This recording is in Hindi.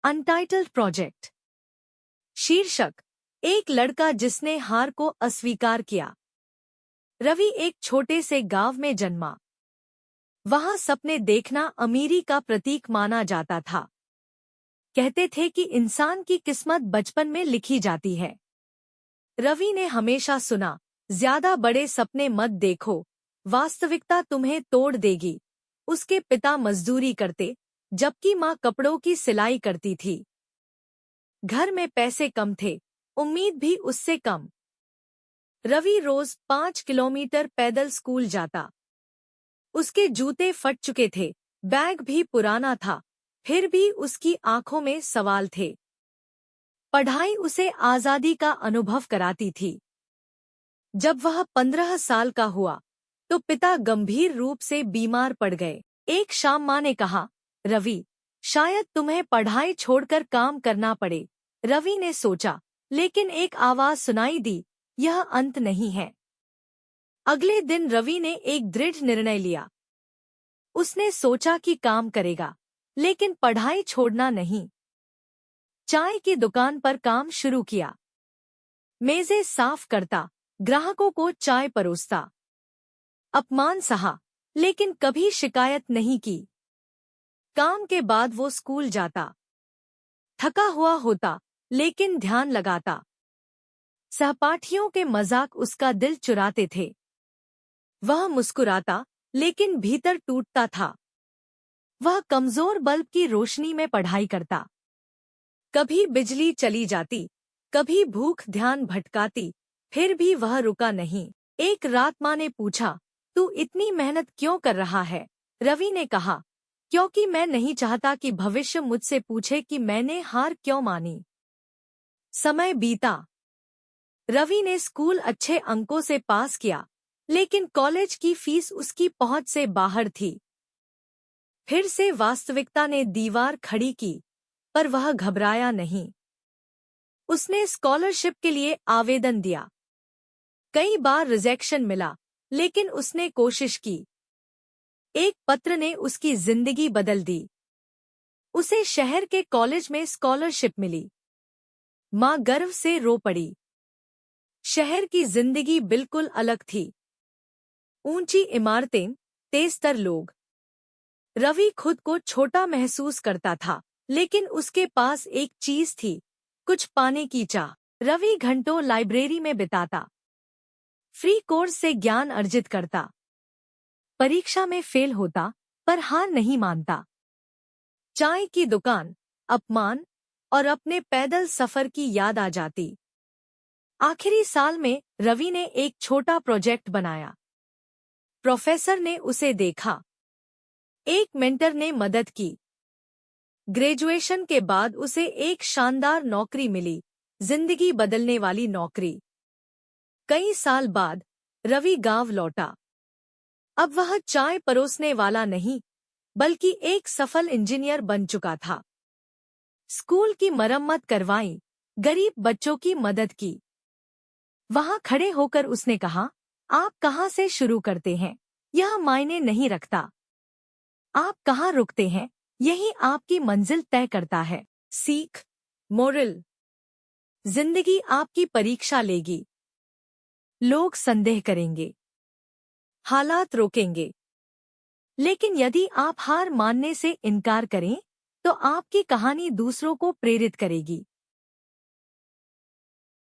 Untitled project. शीर्षक, एक लड़का जिसने हार को अस्वीकार किया। रवि एक छोटे से गांव में जन्मा। वहां सपने देखना अमीरी का प्रतीक माना जाता था। कहते थे कि इंसान की किस्मत बचपन में लिखी जाती है। रवि ने हमेशा सुना, ज्यादा बड़े सपने मत देखो, वास्तविकता तुम्हें तोड़ देगी। उसके पिता मजदूरी करते, जबकि माँ कपड़ों की सिलाई करती थी। घर में पैसे कम थे, उम्मीद भी उससे कम। रवि रोज 5 किलोमीटर पैदल स्कूल जाता। उसके जूते फट चुके थे, बैग भी पुराना था, फिर भी उसकी आंखों में सवाल थे। पढ़ाई उसे आजादी का अनुभव कराती थी। जब वह 15 साल का हुआ, तो पिता गंभीर रूप से बीमार पड़ गए। एक शाम माँ ने कहा, रवि, शायद तुम्हें पढ़ाई छोड़कर काम करना पड़े। रवि ने सोचा, लेकिन एक आवाज सुनाई दी, यह अंत नहीं है। अगले दिन रवि ने एक दृढ़ निर्णय लिया। उसने सोचा कि काम करेगा, लेकिन पढ़ाई छोड़ना नहीं। चाय की दुकान पर काम शुरू किया। मेजें साफ करता, ग्राहकों को चाय परोसता। अपमान सहा, लेकिन कभी शिकायत नहीं की। काम के बाद वो स्कूल जाता। थका हुआ होता, लेकिन ध्यान लगाता। सहपाठियों के मजाक उसका दिल चुराते थे। वह मुस्कुराता, लेकिन भीतर टूटता था। वह कमजोर बल्ब की रोशनी में पढ़ाई करता। कभी बिजली चली जाती, कभी भूख ध्यान भटकाती, फिर भी वह रुका नहीं। एक रात माँ ने पूछा, तू इतनी मेहनत क्यों कर रहा है? रवि ने कहा, क्योंकि मैं नहीं चाहता कि भविष्य मुझसे पूछे कि मैंने हार क्यों मानी। समय बीता। रवि ने स्कूल अच्छे अंकों से पास किया, लेकिन कॉलेज की फीस उसकी पहुंच से बाहर थी। फिर से वास्तविकता ने दीवार खड़ी की, पर वह घबराया नहीं। उसने स्कॉलरशिप के लिए आवेदन दिया। कई बार रिजेक्शन मिला, लेकिन उसने कोशिश की। एक पत्र ने उसकी जिंदगी बदल दी। उसे शहर के कॉलेज में स्कॉलरशिप मिली। माँ गर्व से रो पड़ी। शहर की जिंदगी बिल्कुल अलग थी। ऊंची इमारतें, तेजतर लोग। रवि खुद को छोटा महसूस करता था, लेकिन उसके पास एक चीज थी, कुछ पाने की चाह। रवि घंटों लाइब्रेरी में बिताता। फ्री कोर्स से ज्ञान अर्जित करता। परीक्षा में फेल होता, पर हार नहीं मानता। चाय की दुकान, अपमान और अपने पैदल सफर की याद आ जाती। आखिरी साल में रवि ने एक छोटा प्रोजेक्ट बनाया। प्रोफेसर ने उसे देखा। एक मेंटर ने मदद की। ग्रेजुएशन के बाद उसे एक शानदार नौकरी मिली, जिंदगी बदलने वाली नौकरी। कई साल बाद रवि गांव लौटा। अब वह चाय परोसने वाला नहीं, बल्कि एक सफल इंजीनियर बन चुका था। स्कूल की मरम्मत करवाई, गरीब बच्चों की मदद की। वहां खड़े होकर उसने कहा, आप कहां से शुरू करते हैं, यह मायने नहीं रखता। आप कहां रुकते हैं, यही आपकी मंजिल तय करता है। सीख, मोरल, जिंदगी आपकी परीक्षा लेगी। लोग संदेह करेंगे, हालात रोकेंगे, लेकिन यदि आप हार मानने से इनकार करें, तो आपकी कहानी दूसरों को प्रेरित करेगी।